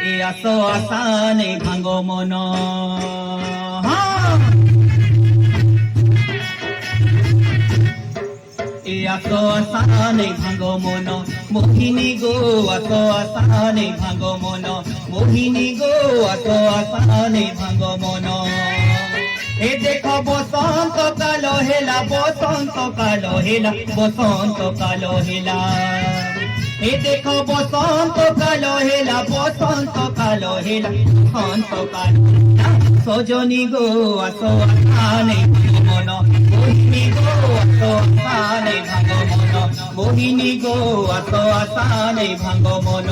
এ আসো আসানে ভাঙ্গো মন এ আসো আসানে ভাঙ্গো মন মোহিনী গো আসো আসানে ভাঙ্গো মন মোহিনী গো আসো আসানে ভাঙ্গো মন এ দেখো বসন্ত কালো হেলা বসন্ত কালো হেলা বসন্ত কালো হেলা এ দেখো বসন্ত কালো হেলা বসন্ত কালো হেলা বসন্ত কালো সজনী গো আসো আসানে ভাঙ্গো মন মোহিনী গো আসো আসানে ভাঙ্গো মন মোহিনী গো আসো আসানে ভাঙ্গো মন